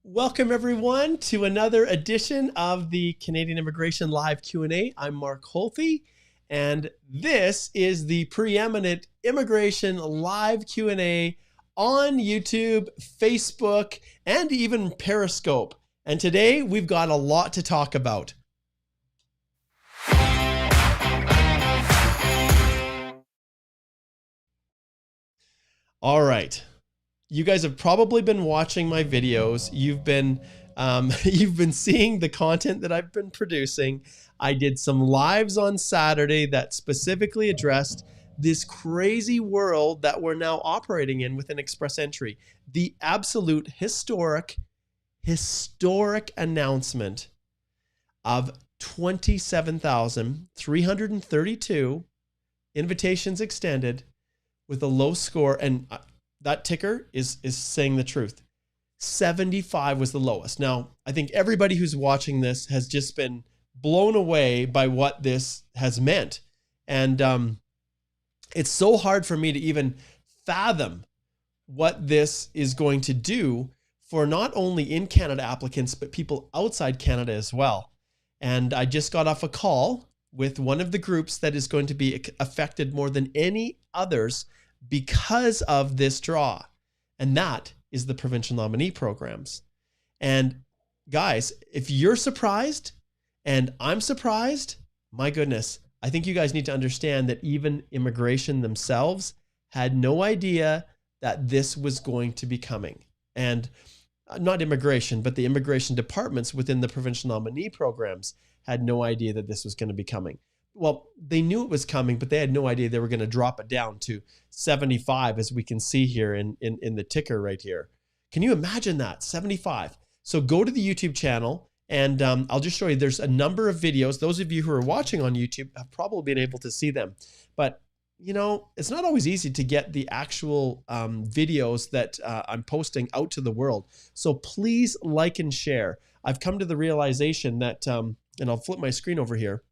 Welcome everyone to another edition of the Canadian Immigration Live Q&A. I'm Mark Holthe, and this is the preeminent immigration live Q&A on YouTube, Facebook, and even Periscope. And today we've got a lot to talk about. All right. You guys have probably been watching my videos. You've been seeing the content that I've been producing. I did some lives on Saturday that specifically addressed this crazy world that we're now operating in within Express Entry. The absolute historic announcement of 27,332 invitations extended with a low score, and that ticker is saying the truth. 75 was the lowest. Now, I think everybody who's watching this has just been blown away by what this has meant. And it's so hard for me to even fathom what this is going to do for not only in Canada applicants, but people outside Canada as well. And I just got off a call with one of the groups that is going to be affected more than any others because of this draw, and that is the provincial nominee programs. And guys, if you're surprised and I'm surprised, my goodness, I think you guys need to understand that even immigration themselves had no idea that this was going to be coming. And not immigration, but the immigration departments within the provincial nominee programs had no idea that this was going to be coming. Well, they knew it was coming, but they had no idea they were going to drop it down to 75, as we can see here in the ticker right here. Can you imagine that? 75. So go to the YouTube channel, and I'll just show you. There's a number of videos. Those of you who are watching on YouTube have probably been able to see them. But, you know, it's not always easy to get the actual videos that I'm posting out to the world. So please like and share. I've come to the realization that, and I'll flip my screen over here,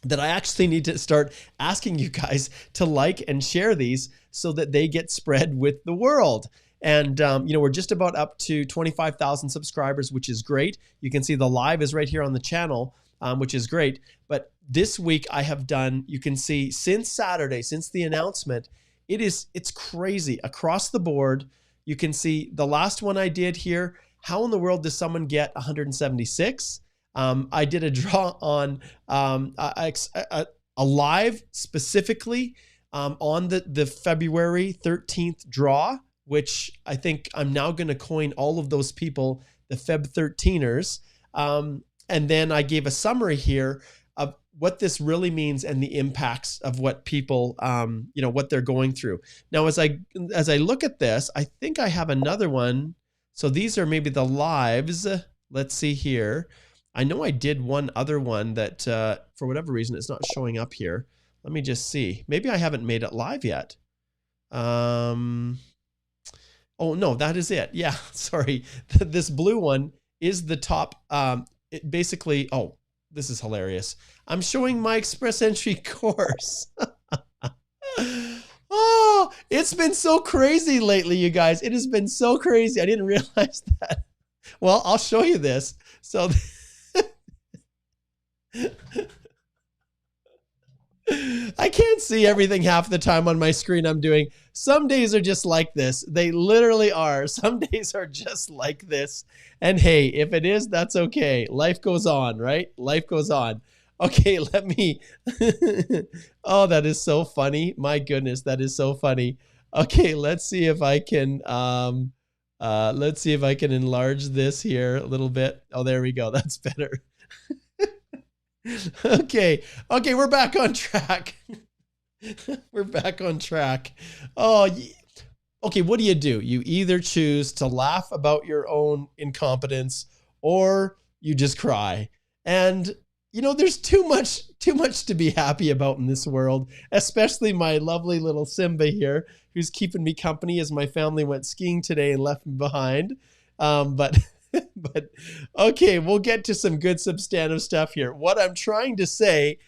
that I actually need to start asking you guys to like and share these so that they get spread with the world. And, you know, we're just about up to 25,000 subscribers, which is great. You can see the live is right here on the channel, which is great. But this week I have done, you can see since Saturday, since the announcement, it's crazy across the board. You can see the last one I did here. How in the world does someone get 176? I did a draw on a live specifically on the February 13th draw, which I think I'm now going to coin all of those people the Feb 13ers. And then I gave a summary here of what this really means and the impacts of what people, you know, what they're going through. Now, as I look at this, I think I have another one. So these are maybe the lives. Let's see here. I know I did one other one that for whatever reason it's not showing up here. Let me just see. Maybe I haven't made it live yet. Oh no, that is it. Yeah, sorry. This blue one is the top. It basically, oh, this is hilarious. I'm showing my Express Entry course. Oh, it's been so crazy lately, you guys. It has been so crazy. I didn't realize that. Well, I'll show you this. So I can't see everything half the time on my screen I'm doing. Some days are just like this. They literally are. Some days are just like this. And hey, if it is, that's okay. Life goes on, right? Life goes on. Okay, let me. Oh, that is so funny. My goodness, that is so funny. Okay, let's see if I can enlarge this here a little bit. Oh, there we go. That's better. Okay, we're back on track. We're back on track. Oh, okay, what do? You either choose to laugh about your own incompetence or you just cry. And, you know, there's too much to be happy about in this world, especially my lovely little Simba here, who's keeping me company as my family went skiing today and left me behind. But okay, we'll get to some good substantive stuff here. What I'm trying to say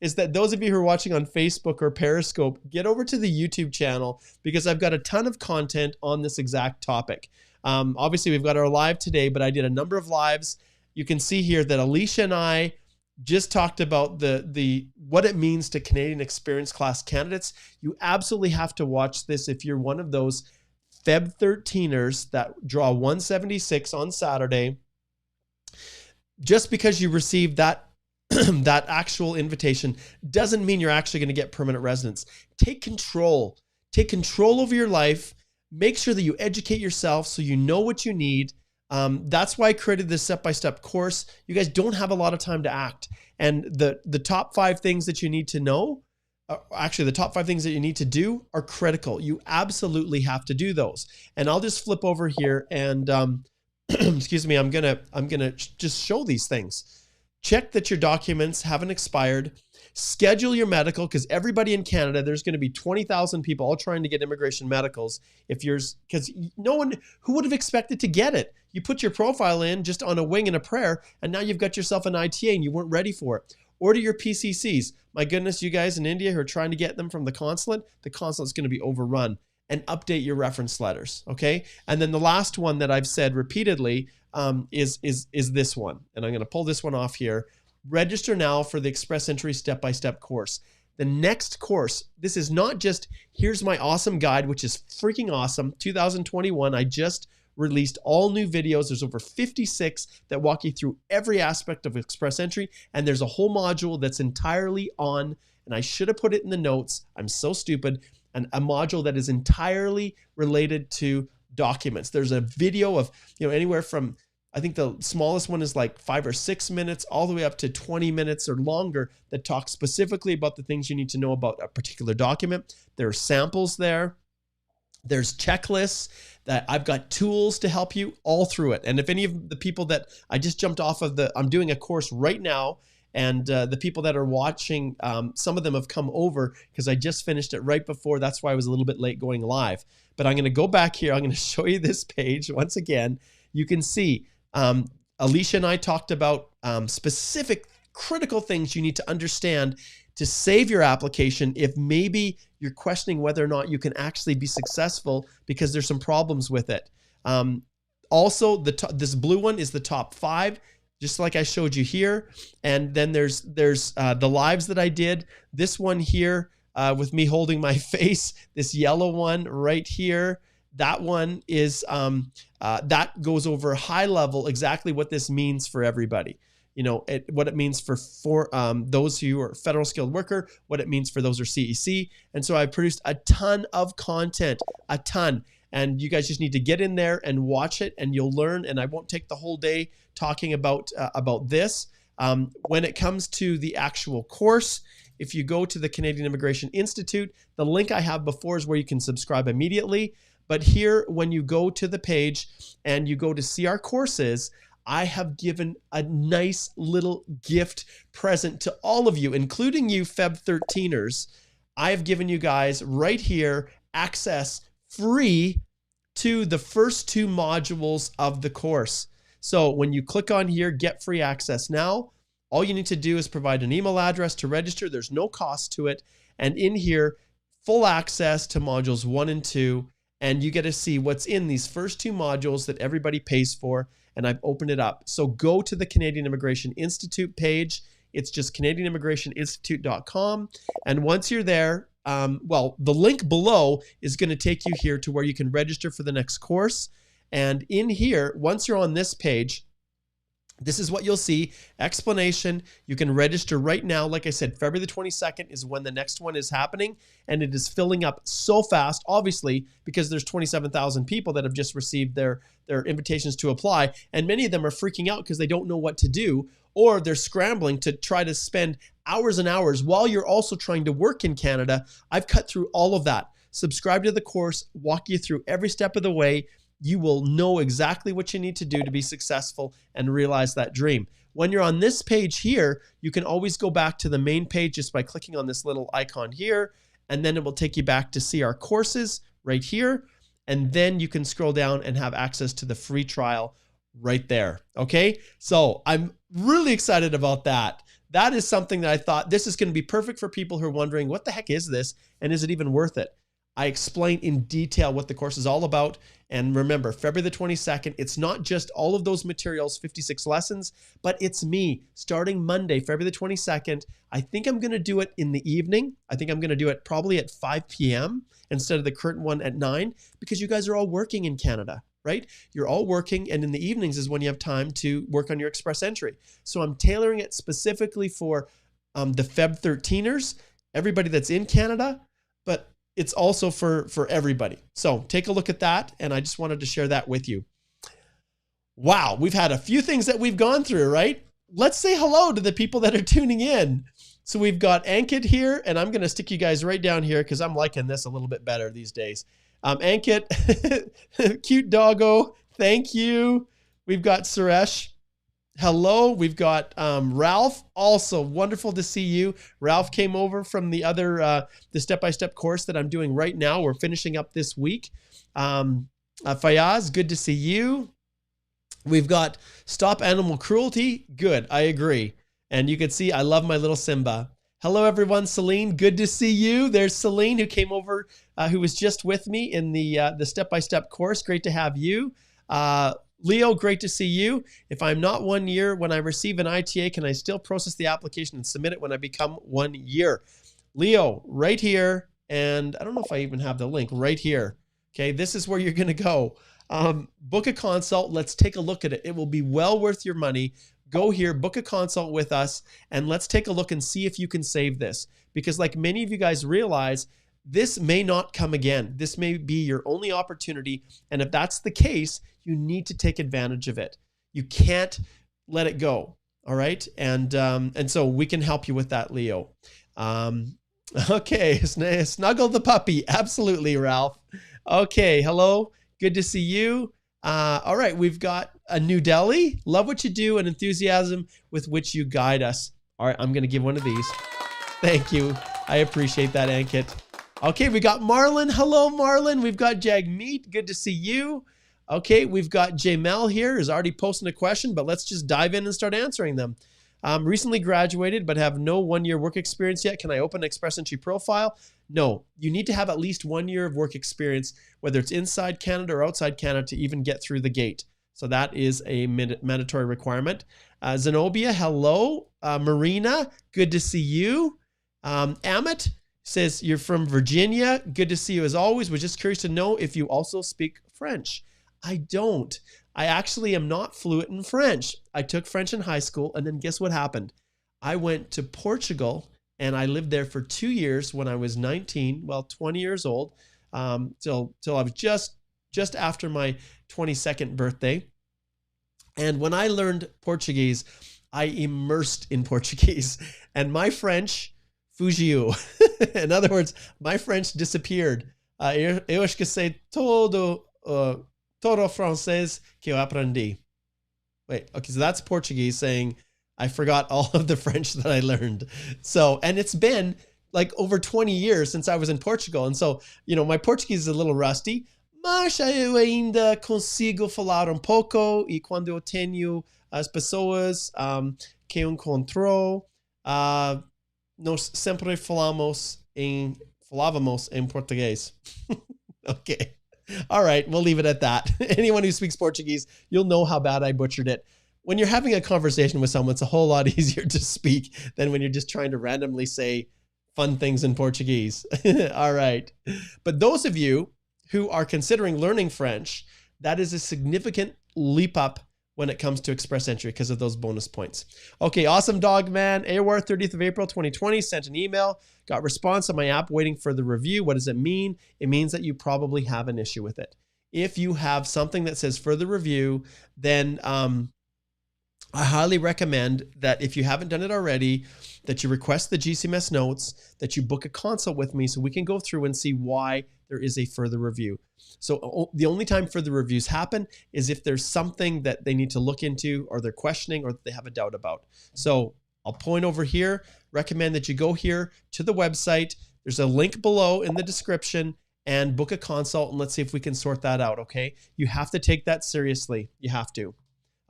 is that those of you who are watching on Facebook or Periscope, get over to the YouTube channel because I've got a ton of content on this exact topic. Obviously, we've got our live today, but I did a number of lives. You can see here that Alicia and I just talked about the what it means to Canadian Experience Class candidates. You absolutely have to watch this if you're one of those Feb 13ers that draw 176 on Saturday. Just because you received that that actual invitation doesn't mean you're actually going to get permanent residence. Take control. Take control over your life. Make sure that you educate yourself so you know what you need. That's why I created this step-by-step course. You guys don't have a lot of time to act. And the top 5 things that you need to know, actually the top 5 things that you need to do are critical. You absolutely have to do those. And I'll just flip over here and excuse me, I'm gonna just show these things. Check that your documents haven't expired. Schedule your medical, because everybody in Canada, there's going to be 20,000 people all trying to get immigration medicals. Because no one who would have expected to get it. You put your profile in just on a wing and a prayer, and now you've got yourself an ITA and you weren't ready for it. Order your PCCs. My goodness, you guys in India who are trying to get them from the consulate's going to be overrun. And update your reference letters, okay? And then the last one that I've said repeatedly is this one. And I'm going to pull this one off here. Register now for the Express Entry step-by-step course. The next course, this is not just, here's my awesome guide, which is freaking awesome. 2021, I just released all new videos. There's over 56 that walk you through every aspect of Express Entry. And there's a whole module that's entirely on, and I should have put it in the notes. I'm so stupid. And a module that is entirely related to documents. There's a video of, anywhere from, I think the smallest one is like 5 or 6 minutes, all the way up to 20 minutes or longer that talk specifically about the things you need to know about a particular document. There are samples there. There's checklists that I've got tools to help you all through it. And if any of the people that I just jumped off of I'm doing a course right now, and the people that are watching, some of them have come over because I just finished it right before. That's why I was a little bit late going live. But I'm going to go back here. I'm going to show you this page once again. You can see Alicia and I talked about specific critical things you need to understand to save your application if maybe you're questioning whether or not you can actually be successful because there's some problems with it. Also, this blue one is the top 5. Just like I showed you here. And then there's the lives that I did. This one here with me holding my face, this yellow one right here. That one is, that goes over high level exactly what this means for everybody. What it means for those who are federal skilled worker, what it means for those who are CEC. And so I produced a ton of content, a ton. And you guys just need to get in there and watch it and you'll learn. And I won't take the whole day talking about this. When it comes to the actual course, if you go to the Canadian Immigration Institute, the link I have before is where you can subscribe immediately. But here, when you go to the page and you go to see our courses, I have given a nice little gift present to all of you, including you Feb 13ers. I have given you guys right here access free to the first 2 modules of the course. So when you click on here, get free access now, all you need to do is provide an email address to register. There's no cost to it. And in here, full access to modules 1 and 2. And you get to see what's in these first 2 modules that everybody pays for. And I've opened it up. So go to the Canadian Immigration Institute page. It's just CanadianImmigrationInstitute.com. And once you're there, the link below is going to take you here to where you can register for the next course. And in here, once you're on this page, this is what you'll see. Explanation. You can register right now. Like I said, February the 22nd is when the next one is happening. And it is filling up so fast, obviously, because there's 27,000 people that have just received their invitations to apply. And many of them are freaking out because they don't know what to do, or they're scrambling to try to spend hours and hours while you're also trying to work in Canada. I've cut through all of that. Subscribe to the course, walk you through every step of the way. You will know exactly what you need to do to be successful and realize that dream. When you're on this page here, you can always go back to the main page just by clicking on this little icon here, and then it will take you back to see our courses right here. And then you can scroll down and have access to the free trial right there. Okay, so I'm really excited about that. that is something that I thought this is going to be perfect for people who are wondering, what the heck is this? And is it even worth it? I explain in detail what the course is all about. And remember, February the 22nd, it's not just all of those materials, 56 lessons, but it's me starting Monday, February the 22nd. I think I'm going to do it in the evening. I think I'm going to do it probably at 5 p.m. instead of the current one at 9, because you guys are all working in Canada, right? You're all working, and in the evenings is when you have time to work on your express entry. So I'm tailoring it specifically for the Feb 13ers, everybody that's in Canada, but it's also for everybody. So take a look at that. And I just wanted to share that with you. Wow. We've had a few things that we've gone through, right? Let's say hello to the people that are tuning in. So we've got Ankit here, and I'm going to stick you guys right down here because I'm liking this a little bit better these days. Ankit, cute doggo. Thank you. We've got Suresh. Hello. We've got Ralph. Also wonderful to see you. Ralph came over from the other, the step-by-step course that I'm doing right now. We're finishing up this week. Fayaz, good to see you. We've got Stop Animal Cruelty. Good. I agree. And you can see I love my little Simba. Hello, everyone. Celine, good to see you. There's Celine who came over, who was just with me in the step-by-step course. Great to have you. Leo, great to see you. If I'm not 1 year when I receive an ITA, can I still process the application and submit it when I become 1 year? Leo, right here. And I don't know if I even have the link right here. Okay, this is where you're going to go. Book a consult. Let's take a look at it. It will be well worth your money. Go here, book a consult with us, and let's take a look and see if you can save this. Because like many of you guys realize, this may not come again. This may be your only opportunity. And if that's the case, you need to take advantage of it. You can't let it go. All right. And so we can help you with that, Leo. Okay. Snuggle the puppy. Absolutely, Ralph. Okay. Hello. Good to see you. All right. We've got a New Delhi. Love what you do and enthusiasm with which you guide us. All right. I'm going to give one of these. Thank you. I appreciate that, Ankit. Okay, we got Marlon. Hello, Marlon. We've got Jagmeet. Good to see you. Okay, we've got Jamel here, who's already posting a question, but let's just dive in and start answering them. Recently graduated, but have no 1 year work experience yet. Can I open an Express Entry profile? No, you need to have at least 1 year of work experience, whether it's inside Canada or outside Canada, to even get through the gate. So that is a mandatory requirement. Zenobia, hello. Marina, good to see you. Amit says you're from Virginia. Good to see you as always. Was just curious to know if you also speak French. I don't. I actually am not fluent in French. I took French in high school, and then guess what happened? I went to Portugal, and I lived there for 2 years when I was 19, well, 20 years old, till I was just after my 22nd birthday. And when I learned Portuguese, I immersed in Portuguese, and my French fugiu. In other words, my French disappeared. Eu esqueci todo francês que eu aprendi. Wait, okay, so that's Portuguese saying I forgot all of the French that I learned. So, and it's been like over 20 years since I was in Portugal. And so, you know, my Portuguese is a little rusty, mas eu ainda consigo falar pouco, e quando eu tenho as pessoas que encontrou, nós sempre falávamos em português. Okay. All right. We'll leave it at that. Anyone who speaks Portuguese, you'll know how bad I butchered it. When you're having a conversation with someone, it's a whole lot easier to speak than when you're just trying to randomly say fun things in Portuguese. All right. But those of you who are considering learning French, that is a significant leap up when it comes to Express Entry because of those bonus points. Okay, awesome dog man. AWAR 30th of April 2020 sent an email, got response on my app waiting for the review. What does it mean? It means that you probably have an issue with it. If you have something that says further review, then I highly recommend that if you haven't done it already, that you request the GCMS notes, that you book a consult with me so we can go through and see why there is a further review. So the only time further reviews happen is if there's something that they need to look into or they're questioning or they have a doubt about. So I'll point over here, recommend that you go here to the website. There's a link below in the description and book a consult, and let's see if we can sort that out, okay? You have to take that seriously. You have to.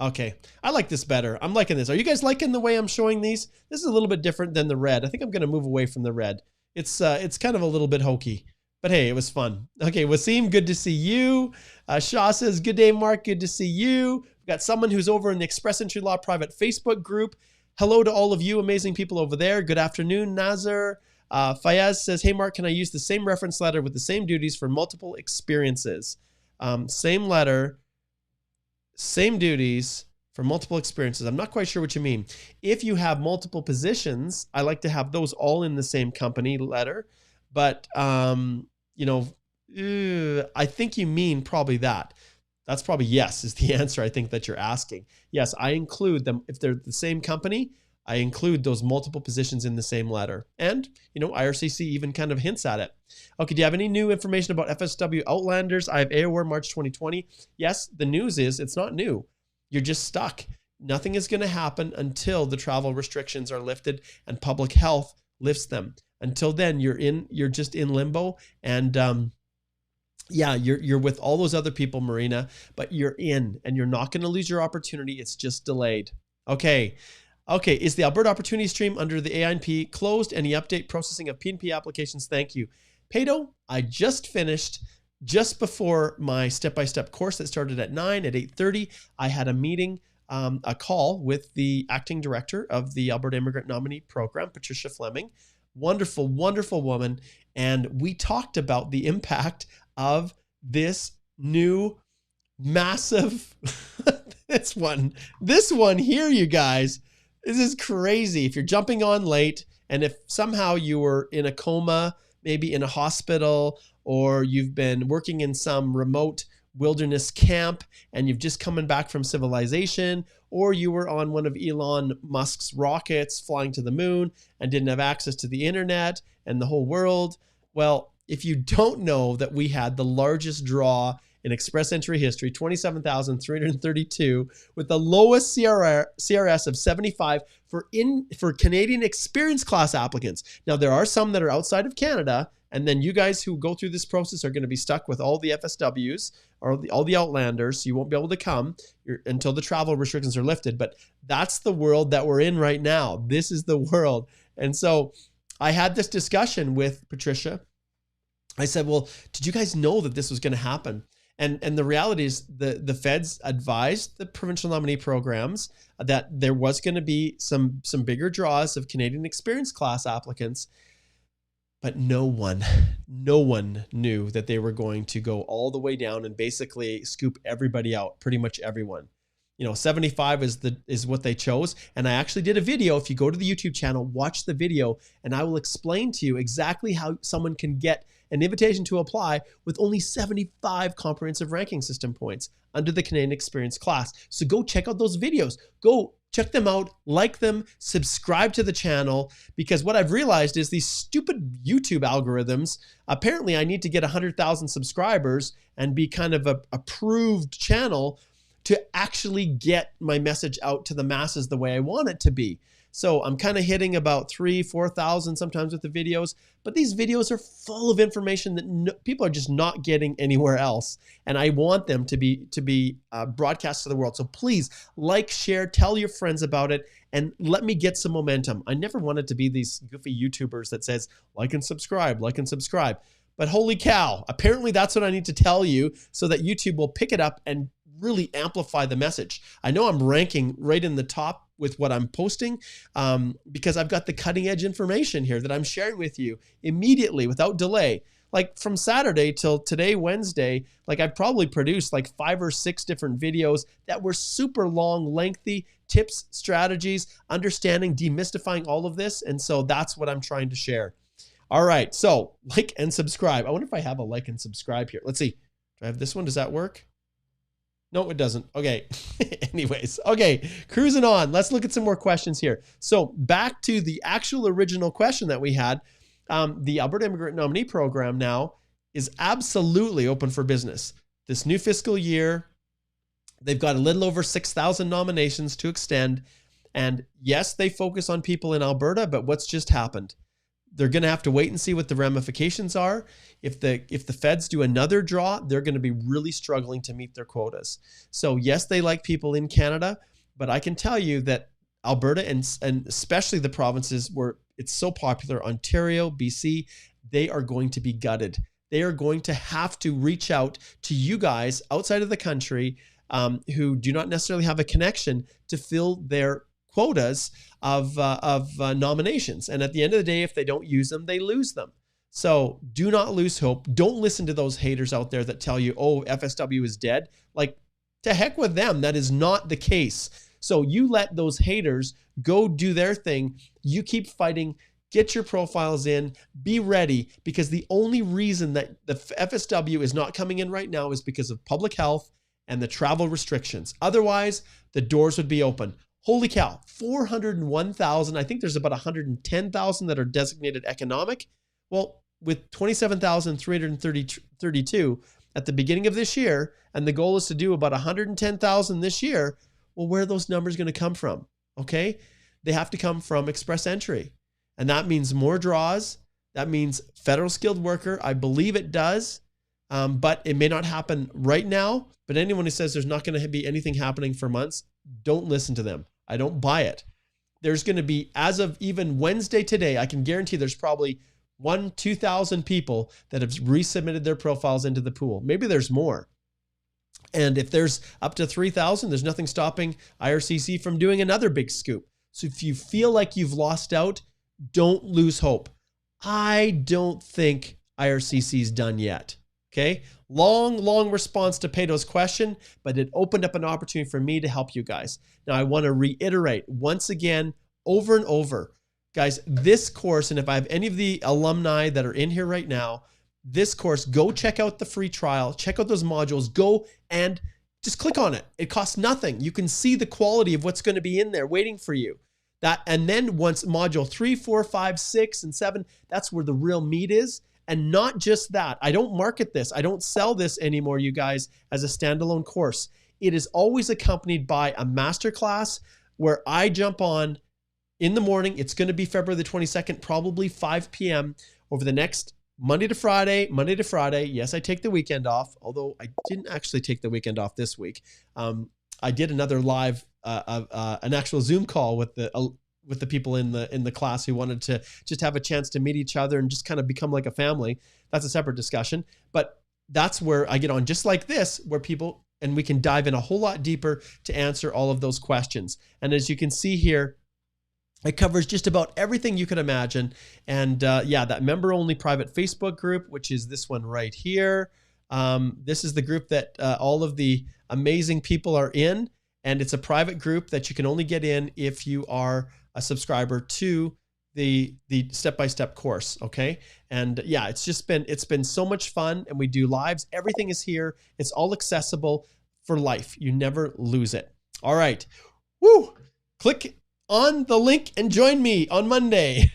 Okay, I like this better. I'm liking this. Are you guys liking the way I'm showing these? This is a little bit different than the red. I think I'm going to move away from the red. It's kind of a little bit hokey, but hey, it was fun. Okay, Wasim, good to see you. Shaw says, good day, Mark. Good to see you. We've got someone who's over in the Express Entry Law private Facebook group. Hello to all of you amazing people over there. Good afternoon, Nazar. Fayaz says, hey, Mark, can I use the same reference letter with the same duties for multiple experiences? Same letter, same duties for multiple experiences. I'm not quite sure what you mean. If you have multiple positions, I like to have those all in the same company letter. But, you know, I think you mean probably that. That's probably yes is the answer I think that you're asking. Yes, I include them. If they're the same company, I include those multiple positions in the same letter. And, you know, IRCC even kind of hints at it. Okay, do you have any new information about FSW Outlanders? I have AOR March 2020. Yes, the news is it's not new. You're just stuck. Nothing is going to happen until the travel restrictions are lifted and public health lifts them. Until then, you're just in limbo. And yeah, you're with all those other people, Marina, but you're in and you're not going to lose your opportunity. It's just delayed. Okay. Okay, is the Alberta Opportunity Stream under the AINP closed? Any update processing of PNP applications? Thank you. Pado, I just finished just before my step-by-step course that started at 9. At 8:30, I had a meeting, a call with the acting director of the Alberta Immigrant Nominee Program, Patricia Fleming. Wonderful, wonderful woman. And we talked about the impact of this new massive, this one here, you guys. This is crazy. If you're jumping on late and if somehow you were in a coma, maybe in a hospital, or you've been working in some remote wilderness camp and you've just coming back from civilization, or you were on one of Elon Musk's rockets flying to the moon and didn't have access to the internet and the whole world. Well, if you don't know that we had the largest draw in Express Entry history, 27,332, with the lowest CRS of 75 for Canadian Experience Class applicants. Now, there are some that are outside of Canada, and then you guys who go through this process are going to be stuck with all the FSWs or all the Outlanders, so you won't be able to come until the travel restrictions are lifted. But that's the world that we're in right now. This is the world. And so I had this discussion with Patricia. I said, well, did you guys know that this was going to happen? And the reality is the feds advised the provincial nominee programs that there was going to be some bigger draws of Canadian Experience Class applicants, but no one knew that they were going to go all the way down and basically scoop everybody out, pretty much everyone. You know, 75 is what they chose. And I actually did a video. If you go to the YouTube channel, watch the video, and I will explain to you exactly how someone can get an invitation to apply with only 75 comprehensive ranking system points under the Canadian Experience Class. So go check out those videos. Go check them out, like them, subscribe to the channel, because what I've realized is these stupid YouTube algorithms, apparently I need to get 100,000 subscribers and be kind of a approved channel to actually get my message out to the masses the way I want it to be. So I'm kind of hitting about 3,000-4,000 sometimes with the videos, but these videos are full of information that people are just not getting anywhere else. And I want them to be broadcast to the world. So please like, share, tell your friends about it, and let me get some momentum. I never wanted to be these goofy YouTubers that says, like and subscribe, like and subscribe. But holy cow, apparently that's what I need to tell you so that YouTube will pick it up and really amplify the message. I know I'm ranking right in the top with what I'm posting because I've got the cutting edge information here that I'm sharing with you immediately without delay. Like from Saturday till today, Wednesday, like I probably produced like 5 or 6 different videos that were super long, lengthy tips, strategies, understanding, demystifying all of this. And so that's what I'm trying to share. All right. So like and subscribe. I wonder if I have a like and subscribe here. Let's see. Do I have this one? Does that work? No, it doesn't. Okay. Anyways, okay, cruising on. Let's look at some more questions here. So back to the actual original question that we had. The Alberta Immigrant Nominee Program now is absolutely open for business. This new fiscal year, they've got a little over 6,000 nominations to extend. And yes, they focus on people in Alberta, but what's just happened? they're going to have to wait and see what the ramifications are. If the feds do another draw, they're going to be really struggling to meet their quotas. So yes, they like people in Canada, but I can tell you that Alberta and especially the provinces where it's so popular, Ontario, BC, they are going to be gutted. They are going to have to reach out to you guys outside of the country who do not necessarily have a connection to fill their quotas of nominations. And at the end of the day, if they don't use them, they lose them. So do not lose hope. Don't listen to those haters out there that tell you, oh, FSW is dead. Like, to heck with them. That is not the case. So you let those haters go do their thing. You keep fighting. Get your profiles in, be ready, because the only reason that the FSW is not coming in right now is because of public health and the travel restrictions. Otherwise, the doors would be open. Holy cow, 401,000. I think there's about 110,000 that are designated economic. Well, with 27,332 at the beginning of this year, and the goal is to do about 110,000 this year, well, where are those numbers going to come from? Okay, they have to come from express entry. And that means more draws. That means federal skilled worker. I believe it does, but it may not happen right now. But anyone who says there's not going to be anything happening for months, don't listen to them. I don't buy it. There's going to be, as of even Wednesday today, I can guarantee there's probably 2,000 people that have resubmitted their profiles into the pool. Maybe there's more. And if there's up to 3,000, there's nothing stopping IRCC from doing another big scoop. So if you feel like you've lost out, don't lose hope. I don't think IRCC is done yet. Okay. Long response to Peto's question, but it opened up an opportunity for me to help you guys. Now, I want to reiterate once again, over and over, guys, this course, and if I have any of the alumni that are in here right now, this course, go check out the free trial, check out those modules, go and just click on it. It costs nothing. You can see the quality of what's going to be in there waiting for you. And then once module 3, 4, 5, 6, and 7, that's where the real meat is. And not just that. I don't market this. I don't sell this anymore, you guys, as a standalone course. It is always accompanied by a masterclass where I jump on in the morning. It's going to be February the 22nd, probably 5 p.m. over the next Monday to Friday. Yes, I take the weekend off, although I didn't actually take the weekend off this week. I did another live, an actual Zoom call with the people in the class who wanted to just have a chance to meet each other and just kind of become like a family. That's a separate discussion, but that's where I get on just like this, where people, and we can dive in a whole lot deeper to answer all of those questions. And as you can see here, it covers just about everything you could imagine. And yeah, that member only private Facebook group, which is this one right here. This is the group that all of the amazing people are in, and it's a private group that you can only get in if you are a subscriber to the step-by-step course. Okay. And yeah, it's been so much fun, and we do lives. Everything is here. It's all accessible for life. You never lose it. All right. Woo! Click on the link and join me on Monday.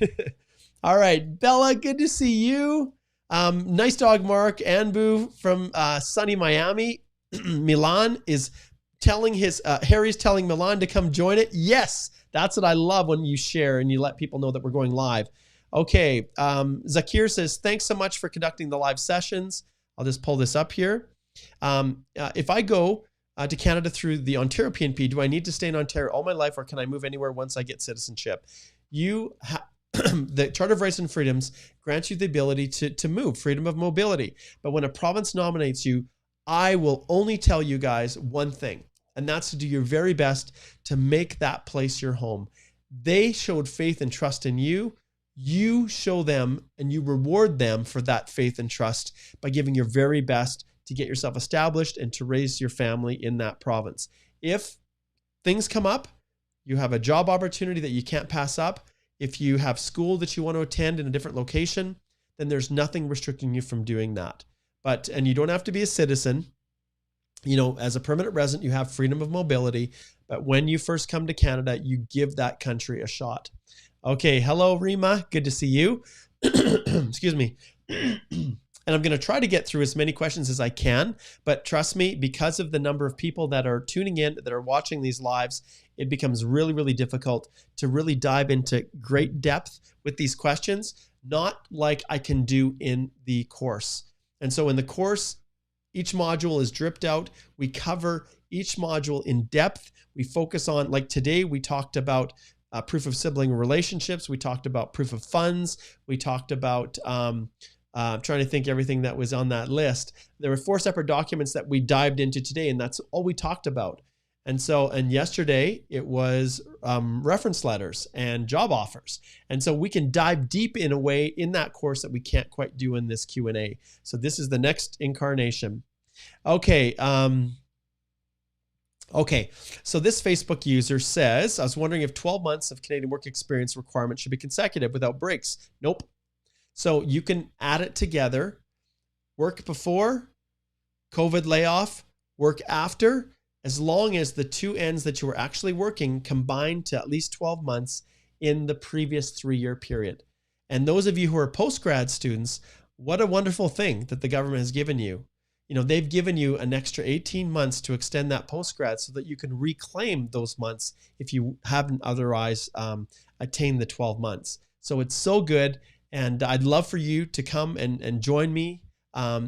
All right, Bella, good to see you. Nice dog, Mark. Anbu from sunny Miami. Milan is telling Harry's telling Milan to come join it. Yes, that's what I love when you share and you let people know that we're going live. Okay, Zakir says, thanks so much for conducting the live sessions. I'll just pull this up here. If I go to Canada through the OntarioPNP, do I need to stay in Ontario all my life, or can I move anywhere once I get citizenship? The Charter of Rights and Freedoms grants you the ability to move, freedom of mobility. But when a province nominates you, I will only tell you guys one thing, and that's to do your very best to make that place your home. They showed faith and trust in you. You show them and you reward them for that faith and trust by giving your very best to get yourself established and to raise your family in that province. If things come up, you have a job opportunity that you can't pass up, if you have school that you want to attend in a different location, then there's nothing restricting you from doing that. And you don't have to be a citizen. You know, as a permanent resident, you have freedom of mobility. But when you first come to Canada, you give that country a shot. Okay. Hello, Rima. Good to see you. Excuse me. And I'm going to try to get through as many questions as I can, but trust me, because of the number of people that are tuning in, that are watching these lives, it becomes really, really difficult to really dive into great depth with these questions. not like I can do in the course. And so in the course, each module is dripped out. We cover each module in depth. We focus on, like today, we talked about proof of sibling relationships. We talked about proof of funds. We talked about, trying to think everything that was on that list. There were 4 separate documents that we dived into today, and that's all we talked about. And so, and yesterday it was reference letters and job offers. And so we can dive deep in a way in that course that we can't quite do in this Q&A. So this is the next incarnation. Okay. Okay. So this Facebook user says, I was wondering if 12 months of Canadian work experience requirement should be consecutive without breaks. Nope. So you can add it together. Work before, COVID layoff, work after, as long as the 2 ends that you were actually working combined to at least 12 months in the previous 3-year period. And those of you who are postgrad students, what a wonderful thing that the government has given you. You know, they've given you an extra 18 months to extend that postgrad so that you can reclaim those months if you haven't otherwise attained the 12 months. So it's so good. And I'd love for you to come and join me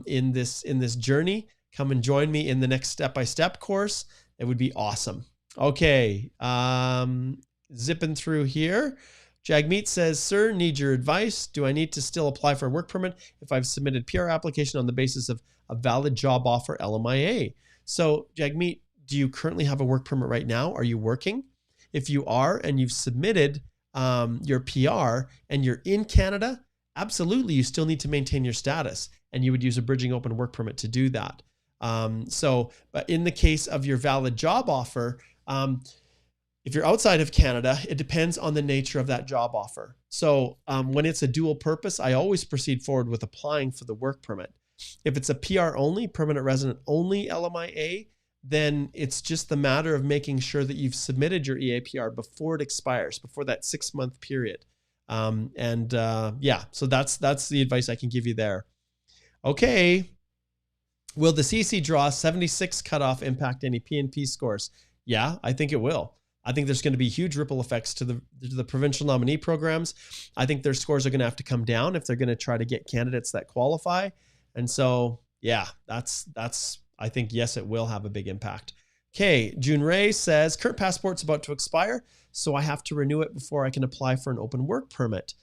in this journey. Come and join me in the next step-by-step course. It would be awesome. Okay, zipping through here. Jagmeet says, sir, need your advice. Do I need to still apply for a work permit if I've submitted PR application on the basis of a valid job offer LMIA? So Jagmeet, do you currently have a work permit right now? Are you working? If you are and you've submitted your PR and you're in Canada, absolutely, you still need to maintain your status, and you would use a bridging open work permit to do that. But in the case of your valid job offer, if you're outside of Canada, it depends on the nature of that job offer. So when it's a dual purpose, I always proceed forward with applying for the work permit. If it's a PR only, permanent resident only LMIA, then it's just the matter of making sure that you've submitted your EAPR before it expires, before that 6-month period. Yeah, so that's the advice I can give you there. Okay. Will the CC draw 76 cutoff impact any PNP scores? Yeah, I think it will. I think there's going to be huge ripple effects to the provincial nominee programs. I think their scores are going to have to come down if they're going to try to get candidates that qualify. And so, yeah, I think, yes, it will have a big impact. Okay, June Ray says, current passport's about to expire, so I have to renew it before I can apply for an open work permit.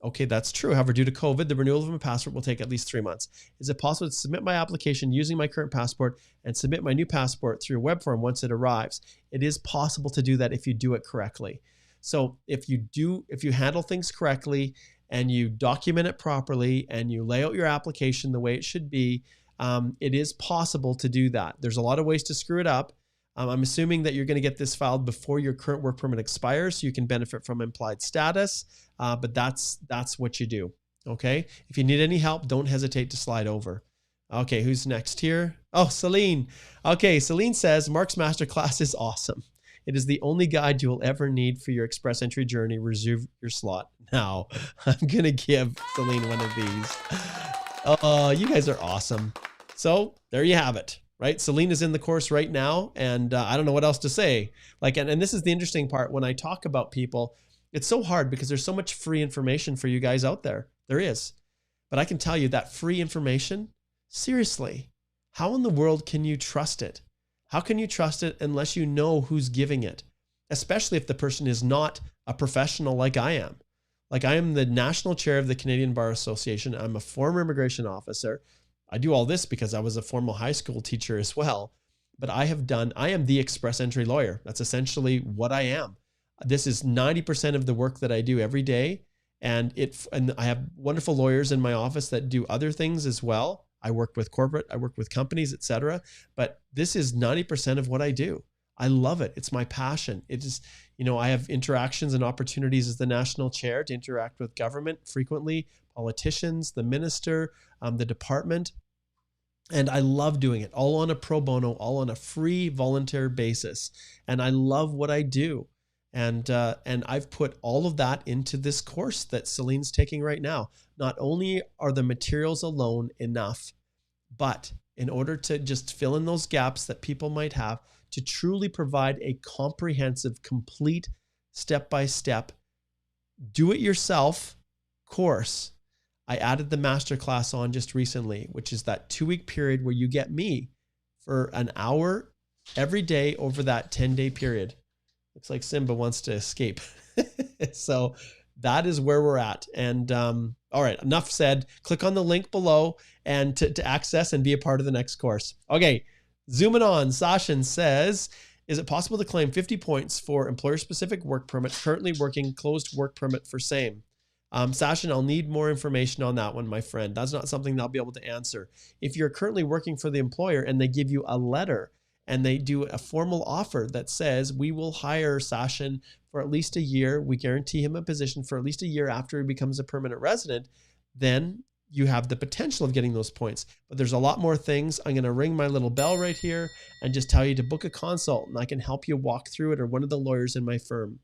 Okay, that's true. However, due to COVID, the renewal of my passport will take at least 3 months. Is it possible to submit my application using my current passport and submit my new passport through a web form once it arrives? It is possible to do that if you do it correctly. So if you handle things correctly and you document it properly and you lay out your application the way it should be, it is possible to do that. There's a lot of ways to screw it up. I'm assuming that you're going to get this filed before your current work permit expires, so you can benefit from implied status. But that's what you do. Okay. If you need any help, don't hesitate to slide over. Okay. Who's next here? Oh, Celine. Okay. Celine says, Mark's masterclass is awesome. It is the only guide you will ever need for your express entry journey. Reserve your slot now. I'm going to give Celine one of these. Oh, you guys are awesome. So there you have it. Right? Celine is in the course right now, and I don't know what else to say. Like, and this is the interesting part when I talk about people, it's so hard because there's so much free information for you guys out there. There is. But I can tell you that free information, seriously, how in the world can you trust it? How can you trust it unless you know who's giving it? Especially if the person is not a professional like I am. Like, I am the national chair of the Canadian Bar Association. I'm a former immigration officer. I do all this because I was a formal high school teacher as well. But I am the express entry lawyer. That's essentially what I am. This is 90% of the work that I do every day. And I have wonderful lawyers in my office that do other things as well. I work with corporate, I work with companies, etc. But this is 90% of what I do. I love it. It's my passion. It is, I have interactions and opportunities as the national chair to interact with government frequently, politicians, the minister, the department. And I love doing it all on a pro bono, all on a free volunteer basis. And I love what I do. And I've put all of that into this course that Celine's taking right now. Not only are the materials alone enough, but in order to just fill in those gaps that people might have, to truly provide a comprehensive, complete, step-by-step, do-it-yourself course, I added the masterclass on just recently, which is that 2-week period where you get me for an hour every day over that 10-day period. Looks like Simba wants to escape. So that is where we're at. And all right, enough said. Click on the link below and to access and be a part of the next course. Okay, zooming on. Sashin says, is it possible to claim 50 points for employer-specific work permit, currently working closed work permit for same? Sashin, I'll need more information on that one, my friend. That's not something that I'll be able to answer. If you're currently working for the employer and they give you a letter and they do a formal offer that says, we will hire Sashin for at least a year, we guarantee him a position for at least a year after he becomes a permanent resident, then you have the potential of getting those points. But there's a lot more things. I'm going to ring my little bell right here and just tell you to book a consult, and I can help you walk through it, or one of the lawyers in my firm.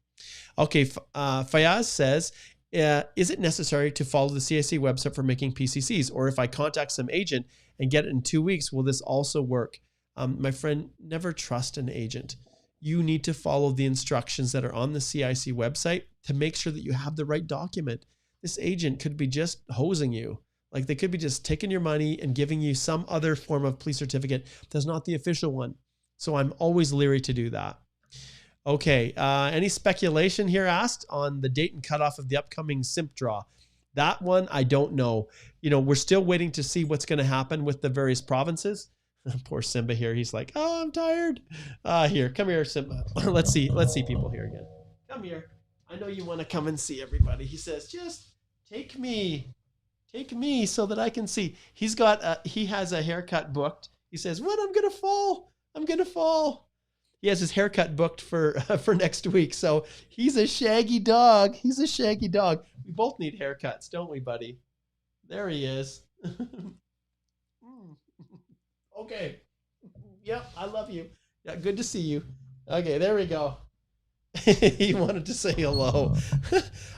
Okay, Fayaz says, is it necessary to follow the CIC website for making PCCs? Or if I contact some agent and get it in 2 weeks, will this also work? My friend, never trust an agent. You need to follow the instructions that are on the CIC website to make sure that you have the right document. This agent could be just hosing you. Like, they could be just taking your money and giving you some other form of police certificate that's not the official one. So I'm always leery to do that. Okay, any speculation here asked on the date and cutoff of the upcoming SIPP draw? That one, I don't know. You know, we're still waiting to see what's going to happen with the various provinces. Poor Simba here. He's like, oh, I'm tired. Here, come here, Simba. Let's see people here again. Come here. I know you want to come and see everybody. He says, just take me so that I can see. He has a haircut booked. He says, what? I'm going to fall. He has his haircut booked for next week. So he's a shaggy dog. We both need haircuts, don't we, buddy? There he is. Okay. Yep, I love you. Yeah, good to see you. Okay, there we go. He wanted to say hello.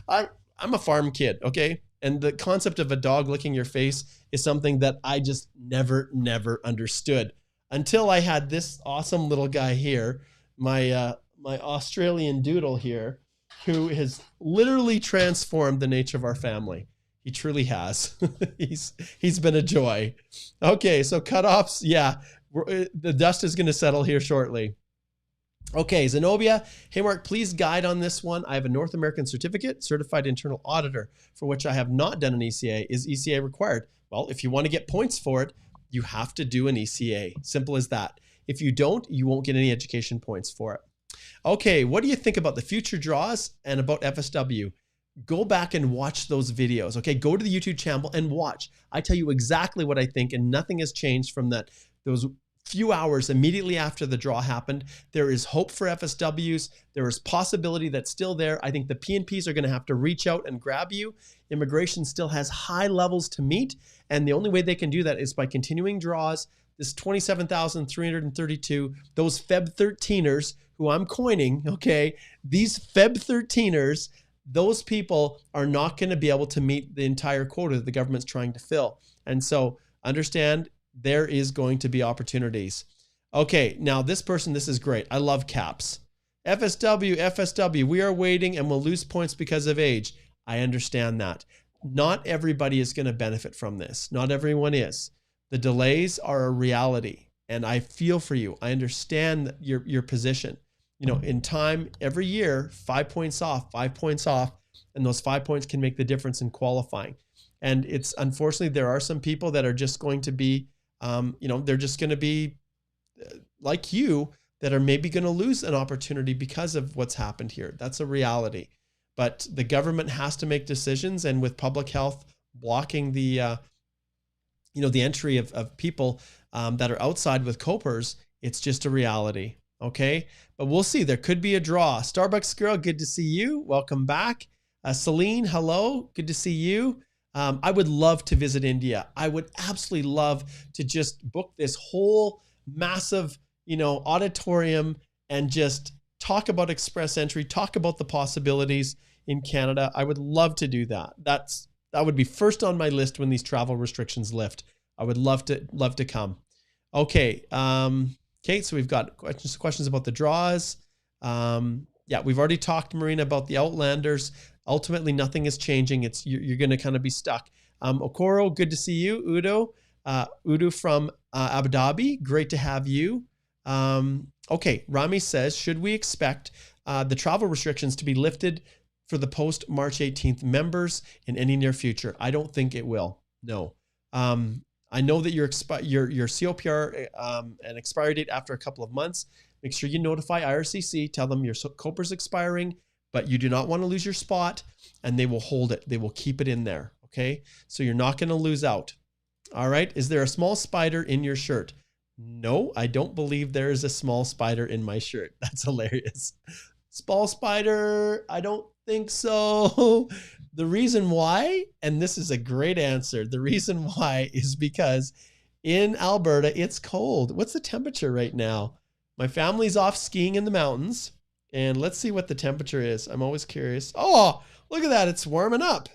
I'm a farm kid, okay? And the concept of a dog licking your face is something that I just never understood until I had this awesome little guy here, my Australian doodle here, who has literally transformed the nature of our family. He truly has. He's been a joy. Okay, so cutoffs, yeah, the dust is going to settle here shortly. Okay, Zenobia, hey Mark, please guide on this one. I have a North American certificate, certified internal auditor, for which I have not done an ECA. Is ECA required? Well, if you want to get points for it, you have to do an ECA. Simple as that. If you don't, you won't get any education points for it. Okay, what do you think about the future draws and about FSW? Go back and watch those videos, okay? Go to the YouTube channel and watch. I tell you exactly what I think, and nothing has changed from those few hours immediately after the draw happened. There is hope for FSWs. There is possibility that's still there. I think the PNPs are going to have to reach out and grab you. Immigration still has high levels to meet, and the only way they can do that is by continuing draws. This 27,332, those Feb 13ers who I'm coining, okay? These Feb 13ers, those people are not going to be able to meet the entire quota that the government's trying to fill. And so understand there is going to be opportunities. Okay, now this person, this is great. I love caps. FSW, we are waiting and will lose points because of age. I understand that. Not everybody is going to benefit from this. Not everyone is. The delays are a reality, and I feel for you. I understand your position. You know, in time, every year, 5 points off, and those 5 points can make the difference in qualifying. And it's unfortunately, there are some people that are just going to be, they're just going to be like you, that are maybe going to lose an opportunity because of what's happened here. That's a reality. But the government has to make decisions, and with public health blocking the entry of people that are outside with copers, it's just a reality. Okay, but we'll see. There could be a draw. Starbucks girl, good to see you. Welcome back. Celine, hello. Good to see you. I would love to visit India. I would absolutely love to just book this whole massive, auditorium and just talk about express entry, talk about the possibilities in Canada. I would love to do that. That would be first on my list when these travel restrictions lift. I would love to come. Okay. Kate, so we've got questions about the draws. Yeah, we've already talked, Marina, about the Outlanders. ultimately nothing is changing. You're going to kind of be stuck. Okoro, good to see you. Udo from Abu Dhabi, great to have you. Okay, Rami says, should we expect the travel restrictions to be lifted for the post-March 18th members in any near future? I don't think it will. No. I know that your COPR an expiry date after a couple of months. Make sure you notify IRCC, tell them your COPR is expiring, but you do not want to lose your spot, and they will hold it. They will keep it in there, okay? So you're not going to lose out. All right, is there a small spider in your shirt? No, I don't believe there is a small spider in my shirt. That's hilarious. Small spider, I don't think so. The reason why, and this is a great answer, the reason why is because in Alberta, it's cold. What's the temperature right now? My family's off skiing in the mountains, and let's see what the temperature is. I'm always curious. Oh, look at that. It's warming up.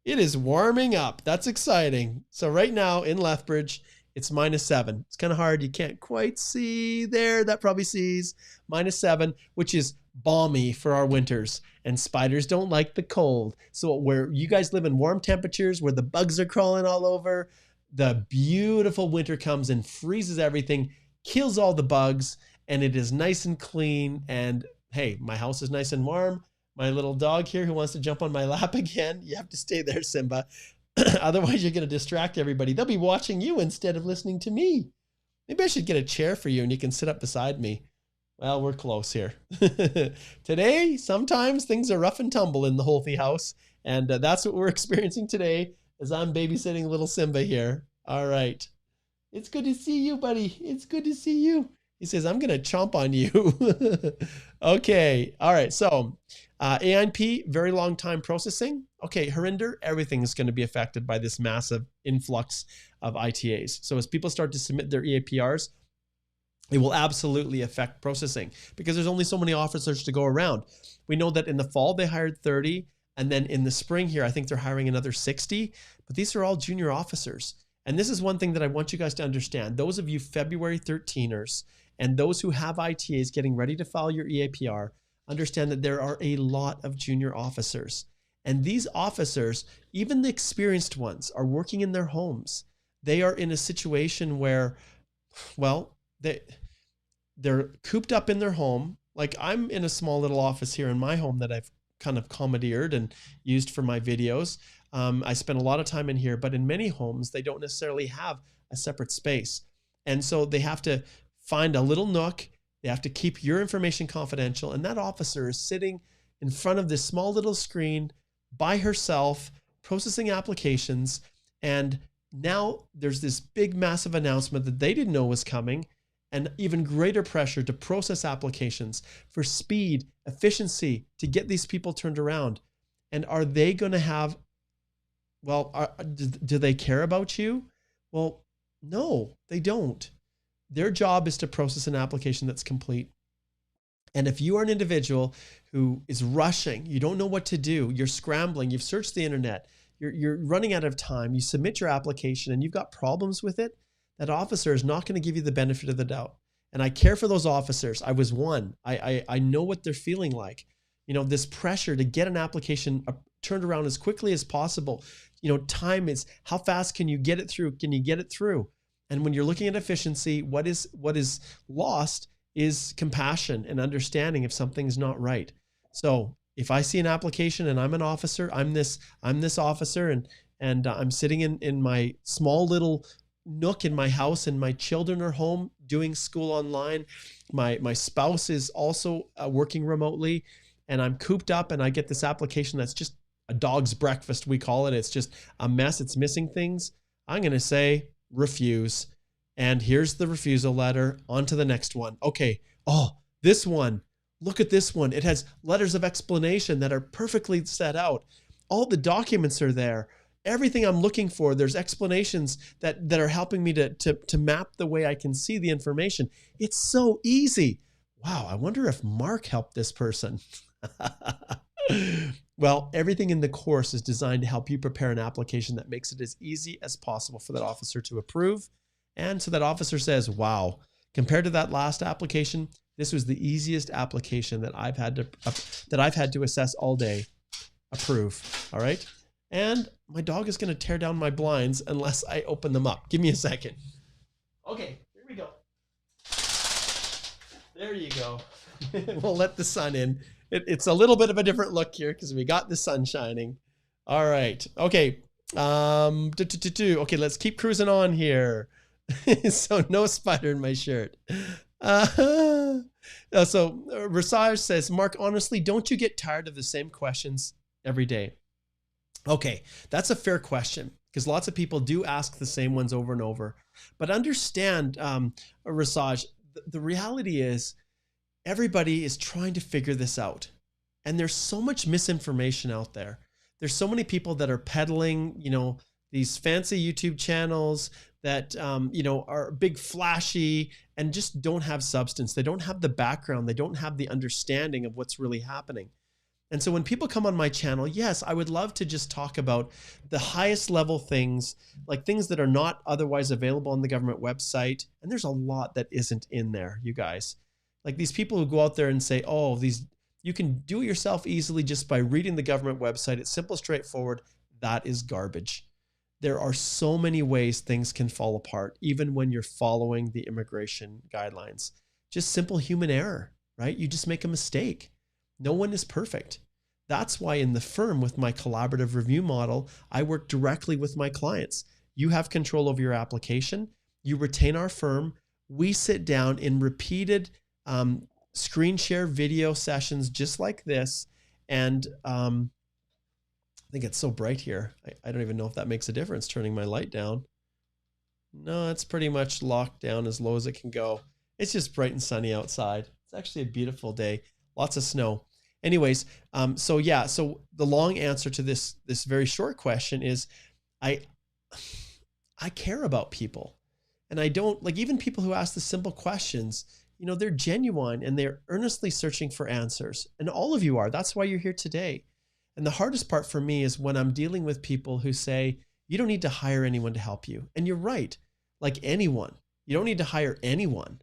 It is warming up. That's exciting. So right now in Lethbridge, it's -7. It's kind of hard. You can't quite see there. That probably sees -7, which is balmy for our winters. And spiders don't like the cold. So where you guys live in warm temperatures, where the bugs are crawling all over, the beautiful winter comes and freezes everything, kills all the bugs, and it is nice and clean. And hey, my house is nice and warm. My little dog here who wants to jump on my lap again, you have to stay there, Simba. Otherwise, you're going to distract everybody. They'll be watching you instead of listening to me. Maybe I should get a chair for you and you can sit up beside me. Well, we're close here. Today, sometimes things are rough and tumble in the Holthe house. And that's what we're experiencing today as I'm babysitting little Simba here. All right. It's good to see you, buddy. It's good to see you. He says, I'm going to chomp on you. Okay. All right. So ANP, very long time processing. Okay. Harinder, everything is going to be affected by this massive influx of ITAs. So as people start to submit their EAPRs, it will absolutely affect processing because there's only so many officers to go around. We know that in the fall, they hired 30. And then in the spring here, I think they're hiring another 60. But these are all junior officers. And this is one thing that I want you guys to understand. Those of you February 13ers and those who have ITAs getting ready to file your EAPR, understand that there are a lot of junior officers. And these officers, even the experienced ones, are working in their homes. They are in a situation where, well, they're cooped up in their home. Like I'm in a small little office here in my home that I've kind of commandeered and used for my videos. I spend a lot of time in here, but in many homes, they don't necessarily have a separate space. And so they have to find a little nook. They have to keep your information confidential. And that officer is sitting in front of this small little screen by herself, processing applications. And now there's this big, massive announcement that they didn't know was coming, and even greater pressure to process applications for speed, efficiency, to get these people turned around. And are they going to have, well, do they care about you? Well, no, they don't. Their job is to process an application that's complete. And if you are an individual who is rushing, you don't know what to do, you're scrambling, you've searched the internet, you're running out of time, you submit your application and you've got problems with it, that officer is not going to give you the benefit of the doubt. And I care for those officers. I was one. I know what they're feeling like. You know, this pressure to get an application turned around as quickly as possible. You know, time is, how fast can you get it through? Can you get it through? And when you're looking at efficiency, what is lost is compassion and understanding if something's not right. So if I see an application and I'm an officer, I'm this officer, and I'm sitting in my small little nook in my house, and my children are home doing school online. My spouse is also working remotely, and I'm cooped up, and I get this application that's just a dog's breakfast, we call it. It's just a mess. It's missing things. I'm going to say refuse. And here's the refusal letter. On to the next one. Okay. Oh, this one. Look at this one. It has letters of explanation that are perfectly set out. All the documents are there. Everything I'm looking for, there's explanations that are helping me to map the way I can see the information. It's so easy. Wow, I wonder if Mark helped this person. Well, everything in the course is designed to help you prepare an application that makes it as easy as possible for that officer to approve. And so that officer says, wow, compared to that last application, this was the easiest application that I've had to assess all day. approve. All right. And my dog is going to tear down my blinds unless I open them up. Give me a second. Okay, here we go. There you go. We'll let the sun in. It's a little bit of a different look here because we got the sun shining. All right. Okay. Okay, let's keep cruising on here. So no spider in my shirt. So Rasaj says, Mark, honestly, don't you get tired of the same questions every day? Okay, that's a fair question because lots of people do ask the same ones over and over. But understand, Rasaj, the reality is everybody is trying to figure this out. And there's so much misinformation out there. There's so many people that are peddling, these fancy YouTube channels that, are big, flashy, and just don't have substance. They don't have the background. They don't have the understanding of what's really happening. And so when people come on my channel, yes, I would love to just talk about the highest level things, like things that are not otherwise available on the government website. And there's a lot that isn't in there, you guys. Like these people who go out there and say, oh, you can do it yourself easily just by reading the government website. It's simple, straightforward. That is garbage. There are so many ways things can fall apart, even when you're following the immigration guidelines. Just simple human error, right? You just make a mistake. No one is perfect. That's why in the firm with my collaborative review model, I work directly with my clients. You have control over your application. You retain our firm. We sit down in repeated screen share video sessions just like this. And I think it's so bright here. I don't even know if that makes a difference turning my light down. No, it's pretty much locked down as low as it can go. It's just bright and sunny outside. It's actually a beautiful day. Lots of snow. Anyways, so the long answer to this very short question is I care about people. And I don't, like, even people who ask the simple questions, they're genuine and they're earnestly searching for answers. And all of you are. That's why you're here today. And the hardest part for me is when I'm dealing with people who say, you don't need to hire anyone to help you. And you're right. Like anyone, you don't need to hire anyone.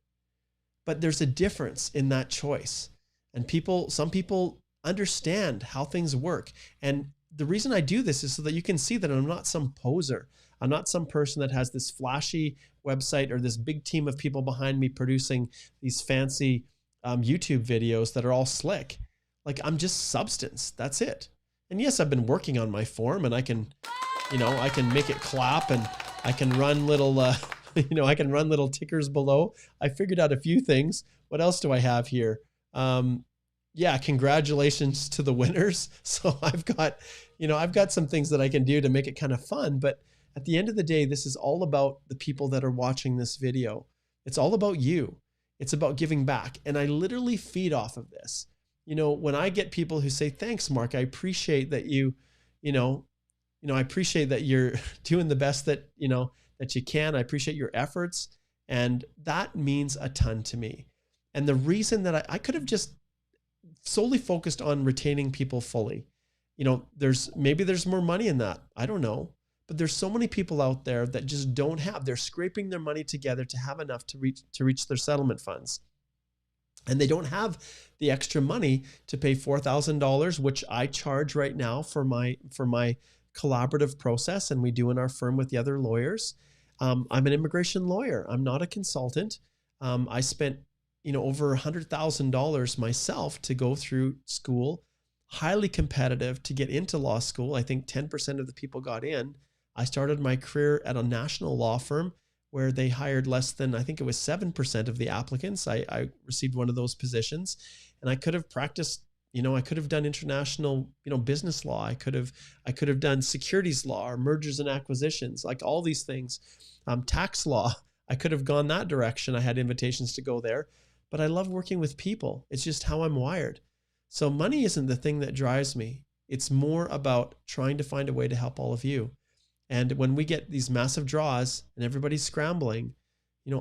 But there's a difference in that choice. And some people understand how things work. And the reason I do this is so that you can see that I'm not some poser. I'm not some person that has this flashy website or this big team of people behind me producing these fancy YouTube videos that are all slick. Like, I'm just substance. That's it. And yes, I've been working on my form, and I can make it clap, and I can run little, I can run little tickers below. I figured out a few things. What else do I have here? Yeah, congratulations to the winners. So I've got some things that I can do to make it kind of fun. But at the end of the day, this is all about the people that are watching this video. It's all about you. It's about giving back. And I literally feed off of this. When I get people who say, thanks, Mark, I appreciate that I appreciate that you're doing the best that you can. I appreciate your efforts. And that means a ton to me. And the reason that I could have just solely focused on retaining people fully, there's more money in that. I don't know. But there's so many people out there that just don't have, they're scraping their money together to have enough to reach their settlement funds. And they don't have the extra money to pay $4,000, which I charge right now for my collaborative process. And we do in our firm with the other lawyers. I'm an immigration lawyer. I'm not a consultant. I spent over $100,000 myself to go through school, highly competitive to get into law school. I think 10% of the people got in. I started my career at a national law firm where they hired less than, I think it was 7% of the applicants. I received one of those positions, and I could have practiced, I could have done international, business law. I could have done securities law or mergers and acquisitions, like all these things. Tax law, I could have gone that direction. I had invitations to go there, but I love working with people. It's just how I'm wired. So money isn't the thing that drives me. It's more about trying to find a way to help all of you. And when we get these massive draws and everybody's scrambling,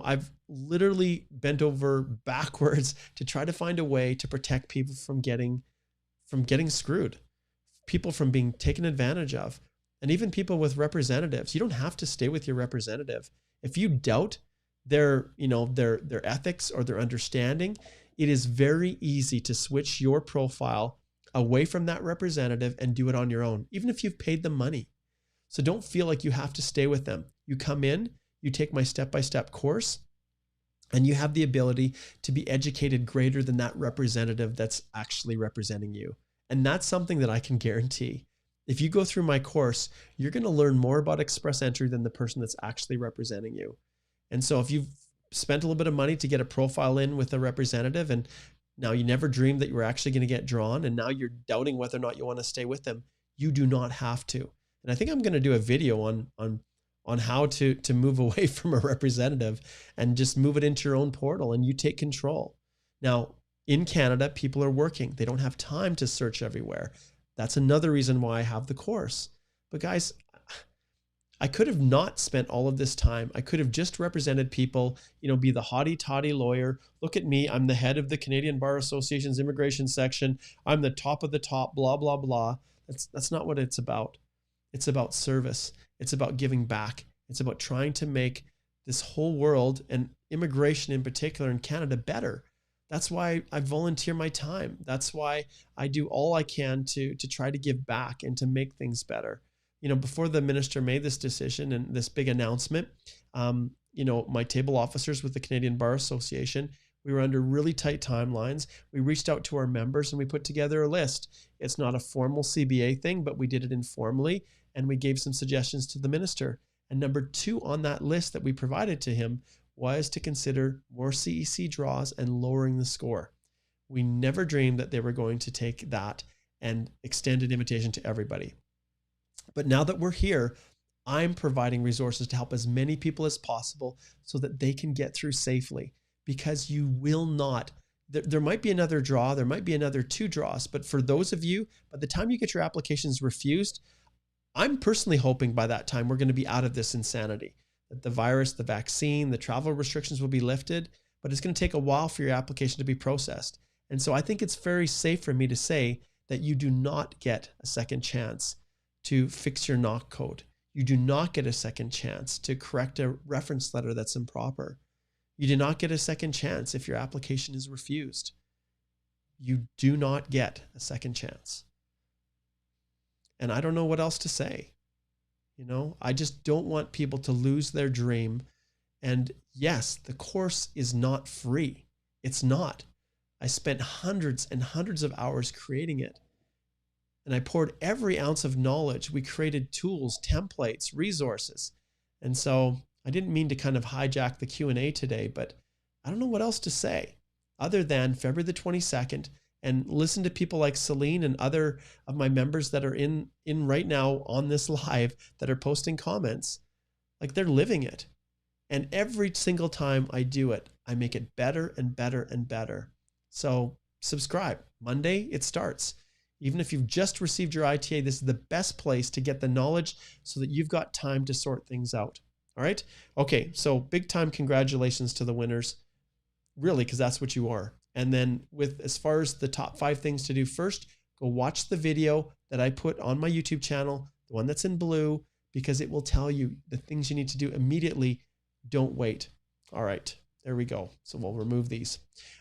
I've literally bent over backwards to try to find a way to protect people from getting screwed, people from being taken advantage of, and even people with representatives. You don't have to stay with your representative. If you doubt their ethics or their understanding, it is very easy to switch your profile away from that representative and do it on your own, even if you've paid them money. So don't feel like you have to stay with them. You come in, you take my step-by-step course, and you have the ability to be educated greater than that representative that's actually representing you. And that's something that I can guarantee. If you go through my course, you're going to learn more about express entry than the person that's actually representing you. And so if you've spent a little bit of money to get a profile in with a representative, and now you never dreamed that you were actually going to get drawn, and now you're doubting whether or not you want to stay with them, you do not have to. And I think I'm going to do a video on how to move away from a representative and just move it into your own portal, and you take control. Now, in Canada, people are working. They don't have time to search everywhere. That's another reason why I have the course. But guys, I could have not spent all of this time. I could have just represented people, be the haughty-toddy lawyer. Look at me. I'm the head of the Canadian Bar Association's immigration section. I'm the top of the top, blah, blah, blah. That's not what it's about. It's about service. It's about giving back. It's about trying to make this whole world, and immigration in particular in Canada, better. That's why I volunteer my time. That's why I do all I can to try to give back and to make things better. Before the minister made this decision and this big announcement, my table officers with the Canadian Bar Association, we were under really tight timelines. We reached out to our members and we put together a list. It's not a formal CBA thing, but we did it informally, and we gave some suggestions to the minister. And number 2 on that list that we provided to him was to consider more CEC draws and lowering the score. We never dreamed that they were going to take that and extend an invitation to everybody. But now that we're here, I'm providing resources to help as many people as possible so that they can get through safely, because you will not. There might be another draw, there might be another 2 draws, but for those of you, by the time you get your applications refused, I'm personally hoping by that time we're going to be out of this insanity. That the virus, the vaccine, the travel restrictions will be lifted, but it's going to take a while for your application to be processed. And so I think it's very safe for me to say that you do not get a second chance to fix your knock code. You do not get a second chance to correct a reference letter that's improper. You do not get a second chance if your application is refused. You do not get a second chance. And I don't know what else to say. I just don't want people to lose their dream. And yes, the course is not free. It's not. I spent hundreds and hundreds of hours creating it. And I poured every ounce of knowledge. We created tools, templates, resources. And so I didn't mean to kind of hijack the Q&A today, but I don't know what else to say other than February the 22nd, and listen to people like Celine and other of my members that are in right now on this live that are posting comments. Like, they're living it. And every single time I do it, I make it better and better and better. So subscribe. Monday, it starts. Even if you've just received your ITA, this is the best place to get the knowledge so that you've got time to sort things out. All right. Okay. So big time congratulations to the winners, really, because that's what you are. And then as far as the top 5 things to do, first, go watch the video that I put on my YouTube channel, the one that's in blue, because it will tell you the things you need to do immediately. Don't wait. All right. There we go. So we'll remove these.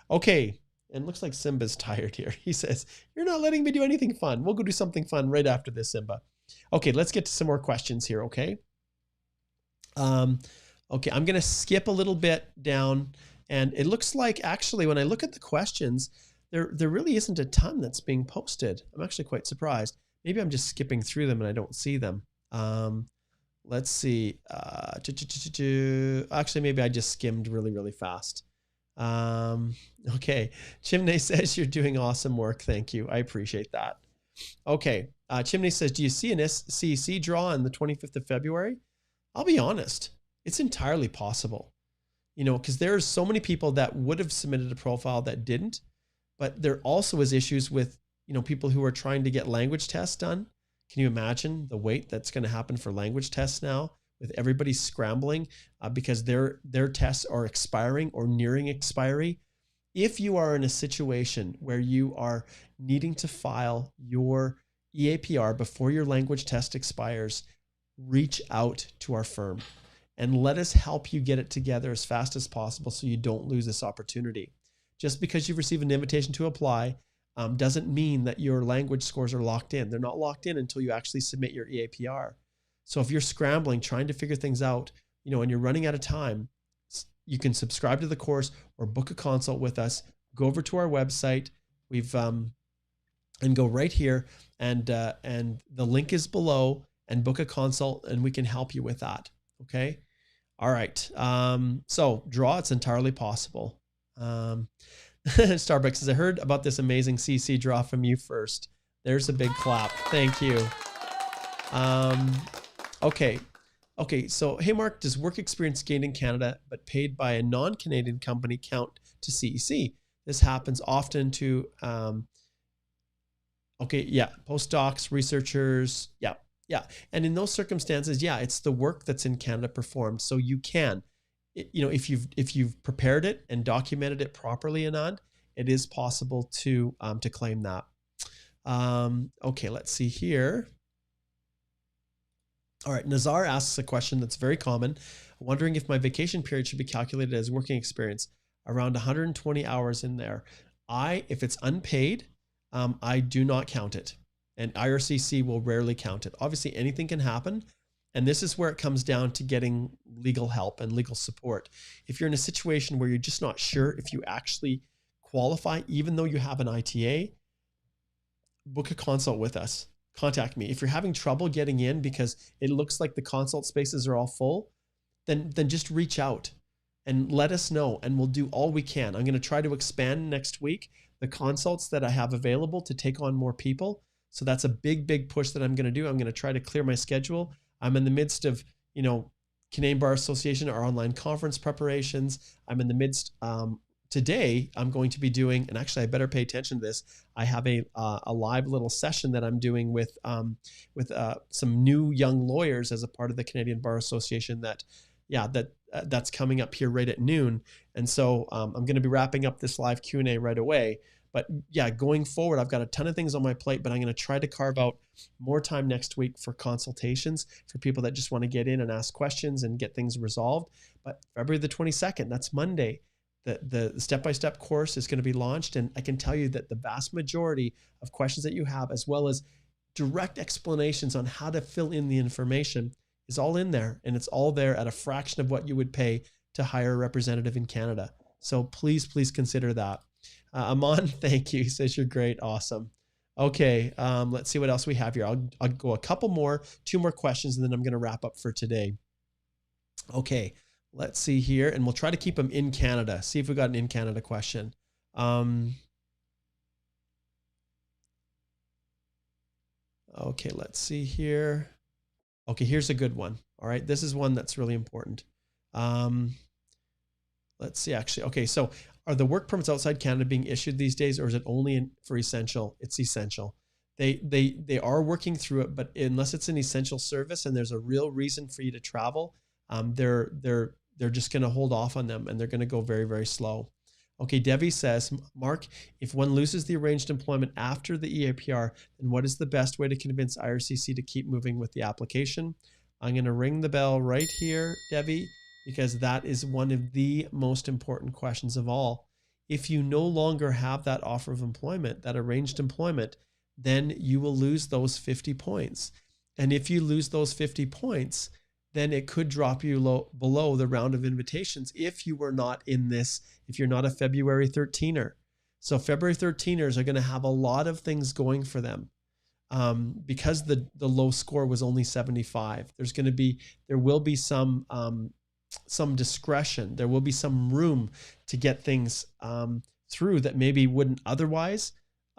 Okay. And looks like Simba's tired here. He says, "You're not letting me do anything fun." We'll go do something fun right after this, Simba. Okay, let's get to some more questions here, okay? Okay, I'm going to skip a little bit down. And it looks like, actually, when I look at the questions, there really isn't a ton that's being posted. I'm actually quite surprised. Maybe I'm just skipping through them and I don't see them. Let's see. Actually, maybe I just skimmed really, really fast. Okay. Chimney says you're doing awesome work. Thank you. I appreciate that. Okay. Chimney says, do you see an CEC draw on the 25th of February? I'll be honest. It's entirely possible, because there's so many people that would have submitted a profile that didn't, but there also is issues with, people who are trying to get language tests done. Can you imagine the wait that's going to happen for language tests now, with everybody scrambling because their tests are expiring or nearing expiry? If you are in a situation where you are needing to file your EAPR before your language test expires, reach out to our firm and let us help you get it together as fast as possible so you don't lose this opportunity. Just because you've received an invitation to apply, doesn't mean that your language scores are locked in. They're not locked in until you actually submit your EAPR. So if you're scrambling, trying to figure things out, and you're running out of time, you can subscribe to the course or book a consult with us. Go over to our website. And go right here, and the link is below, and book a consult, and we can help you with that. Okay. All right. So draw, it's entirely possible. Starbucks says, I heard about this amazing CC draw from you first. There's a big clap. Thank you. Okay. So, hey, Mark, does work experience gained in Canada but paid by a non-Canadian company count to CEC? This happens often to, postdocs, researchers. Yeah. And in those circumstances, it's the work that's in Canada performed. So you can, if you've prepared it and documented it properly, Anand, it is possible to claim that. Okay, let's see here. All right, Nazar asks a question that's very common. Wondering if my vacation period should be calculated as working experience, around 120 hours in there. If it's unpaid, I do not count it, and IRCC will rarely count it. Obviously, anything can happen, and this is where it comes down to getting legal help and legal support. If you're in a situation where you're just not sure if you actually qualify, even though you have an ITA, book a consult with us. Contact me. If you're having trouble getting in because it looks like the consult spaces are all full, then just reach out and let us know, and we'll do all we can. I'm going to try to expand next week the consults that I have available to take on more people. So that's a big push that I'm going to do. I'm going to try to clear my schedule. I'm in the midst of, Canadian Bar Association, our online conference preparations. I'm in the midst, today I'm going to be doing, and actually I better pay attention to this. I have a live little session that I'm doing with some new young lawyers as a part of the Canadian Bar Association that's coming up here right at noon. And so I'm going to be wrapping up this live Q&A right away. But going forward, I've got a ton of things on my plate, but I'm going to try to carve out more time next week for consultations for people that just want to get in and ask questions and get things resolved. But February the 22nd, that's Monday, the step-by-step course is going to be launched. And I can tell you that the vast majority of questions that you have, as well as direct explanations on how to fill in the information, is all in there. And it's all there at a fraction of what you would pay to hire a representative in Canada. So please consider that. Aman, thank you. He says you're great. Awesome. Okay. Let's see what else we have here. I'll go two more questions, and then I'm going to wrap up for today. Okay. Let's see here. And we'll try to keep them in Canada. See if we got an in Canada question. Okay. Let's see here. Okay. Here's a good one. All right. This is one that's really important. Let's see, actually. Okay. So are the work permits outside Canada being issued these days, or is it only for essential? It's essential. They are working through it, but unless it's an essential service and there's a real reason for you to travel, they're just going to hold off on them, and they're going to go very, very slow. Okay, Devi says, Mark, if one loses the arranged employment after the EAPR, then what is the best way to convince IRCC to keep moving with the application? I'm going to ring the bell right here, Devi, because that is one of the most important questions of all. If you no longer have that offer of employment, that arranged employment, then you will lose those 50 points. And if you lose those 50 points, then it could drop you below the round of invitations if you were not in this, if you're not a February 13er. So February 13ers are going to have a lot of things going for them. Because the low score was only 75. There will be some discretion. There will be some room to get things through that maybe wouldn't otherwise,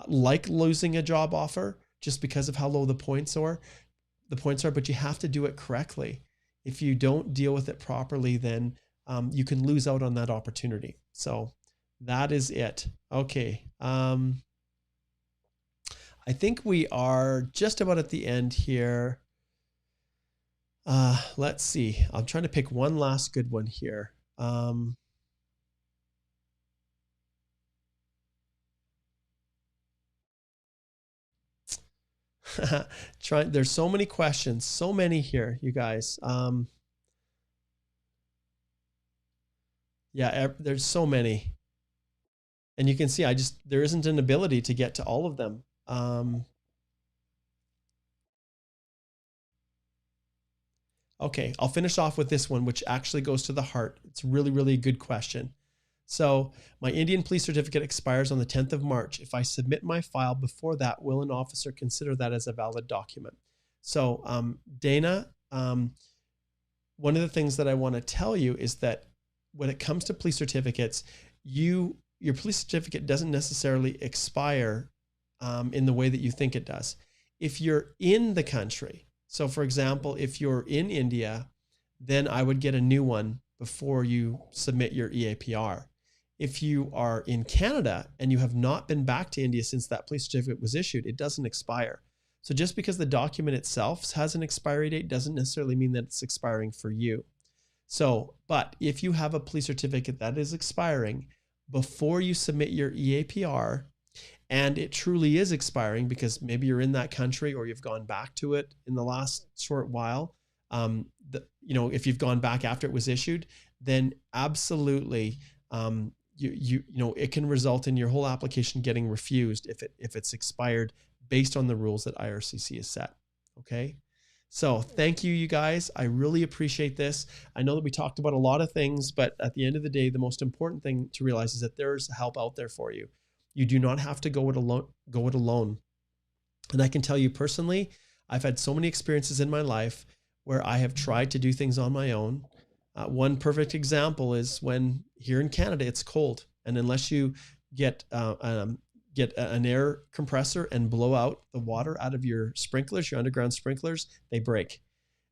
like losing a job offer just because of how low the points are. But you have to do it correctly. If you don't deal with it properly, then you can lose out on that opportunity. So that is it. Okay. I think we are just about at the end here. Let's see. I'm trying to pick one last good one here. There's so many questions, so many here, you guys. There's so many. And you can see, there isn't an ability to get to all of them. Okay, I'll finish off with this one, which actually goes to the heart. It's really, really a good question. So my Indian police certificate expires on the 10th of March. If I submit my file before that, will an officer consider that as a valid document? So Dana, one of the things that I want to tell you is that when it comes to police certificates, your police certificate doesn't necessarily expire in the way that you think it does. If you're in the country, so for example, if you're in India, then I would get a new one before you submit your EAPR. If you are in Canada and you have not been back to India since that police certificate was issued, it doesn't expire. So just because the document itself has an expiry date doesn't necessarily mean that it's expiring for you. So, but if you have a police certificate that is expiring before you submit your EAPR, and it truly is expiring because maybe you're in that country or you've gone back to it in the last short while, if you've gone back after it was issued, then absolutely, it can result in your whole application getting refused if it's expired based on the rules that IRCC has set. Okay. So thank you, you guys. I really appreciate this. I know that we talked about a lot of things, but at the end of the day, the most important thing to realize is that there's help out there for you. You do not have to go it alone. And I can tell you personally, I've had so many experiences in my life where I have tried to do things on my own. One perfect example is when here in Canada, it's cold. And unless you get an air compressor and blow out the water out of your sprinklers, your underground sprinklers, they break.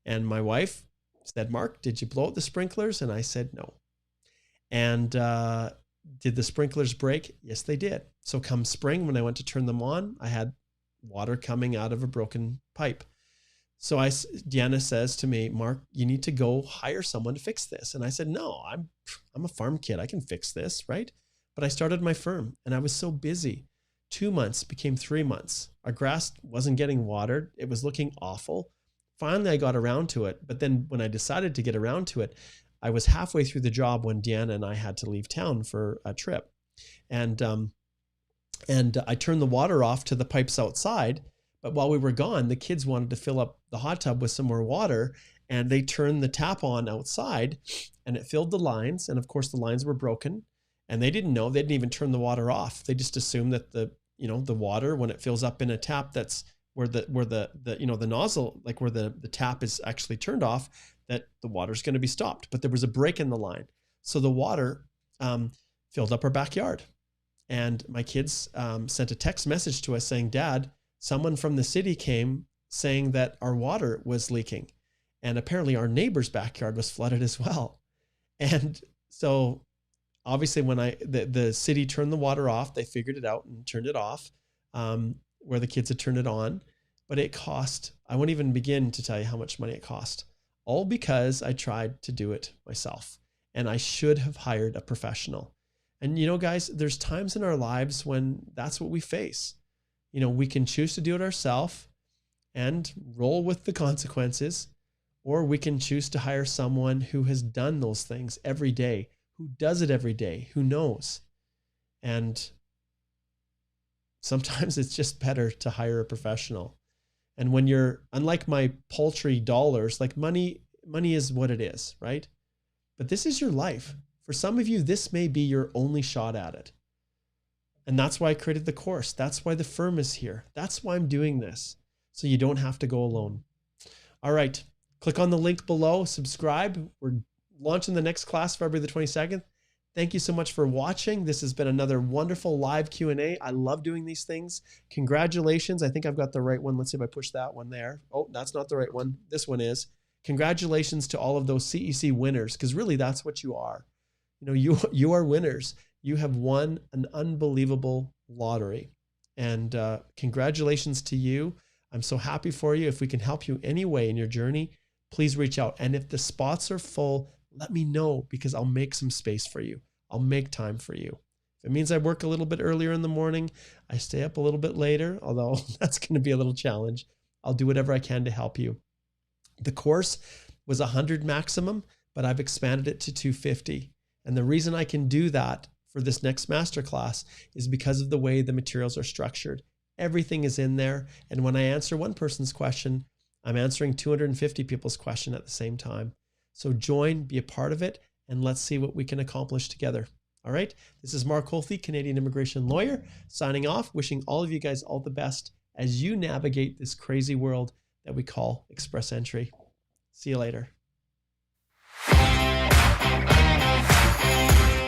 And my wife said, Mark, did you blow out the sprinklers? And I said, no. And did the sprinklers break? Yes, they did. So come spring, when I went to turn them on, I had water coming out of a broken pipe. So Deanna says to me, Mark, you need to go hire someone to fix this. And I said, no, I'm a farm kid. I can fix this, right? But I started my firm and I was so busy. 2 months became 3 months. Our grass wasn't getting watered. It was looking awful. Finally, I got around to it. But then when I decided to get around to it, I was halfway through the job when Deanna and I had to leave town for a trip. And I turned the water off to the pipes outside. But while we were gone, the kids wanted to fill up the hot tub with some more water, and they turned the tap on outside and it filled the lines. And of course the lines were broken and they didn't know, they didn't even turn the water off. They just assumed that the water, when it fills up in a tap, that's where the nozzle, like where the tap is actually turned off, that the water's going to be stopped. But there was a break in the line. So the water filled up our backyard. And my kids sent a text message to us saying, Dad, someone from the city came saying that our water was leaking. And apparently our neighbor's backyard was flooded as well. And so obviously when the city turned the water off, they figured it out and turned it off where the kids had turned it on. But it cost, I won't even begin to tell you how much money it cost. All because I tried to do it myself. And I should have hired a professional. And guys, there's times in our lives when that's what we face. We can choose to do it ourselves and roll with the consequences, or we can choose to hire someone who has done those things every day, who does it every day, who knows. And sometimes it's just better to hire a professional. And when you're, unlike my paltry dollars, like money is what it is, right? But this is your life. For some of you, this may be your only shot at it. And that's why I created the course. That's why the firm is here. That's why I'm doing this. So you don't have to go alone. All right. Click on the link below, subscribe. We're launching the next class February the 22nd. Thank you so much for watching. This has been another wonderful live Q&A. I love doing these things. Congratulations. I think I've got the right one. Let's see if I push that one there. Oh, that's not the right one. This one is. Congratulations to all of those CEC winners, because really that's what you are. You are winners. You have won an unbelievable lottery. And congratulations to you. I'm so happy for you. If we can help you any way in your journey, please reach out. And if the spots are full, let me know, because I'll make some space for you. I'll make time for you. If it means I work a little bit earlier in the morning, I stay up a little bit later, although that's going to be a little challenge. I'll do whatever I can to help you. The course was 100 maximum, but I've expanded it to 250. And the reason I can do that for this next masterclass is because of the way the materials are structured. Everything is in there. And when I answer one person's question, I'm answering 250 people's question at the same time. So join, be a part of it, and let's see what we can accomplish together. All right. This is Mark Holthe, Canadian immigration lawyer, signing off, wishing all of you guys all the best as you navigate this crazy world that we call express entry. See you later.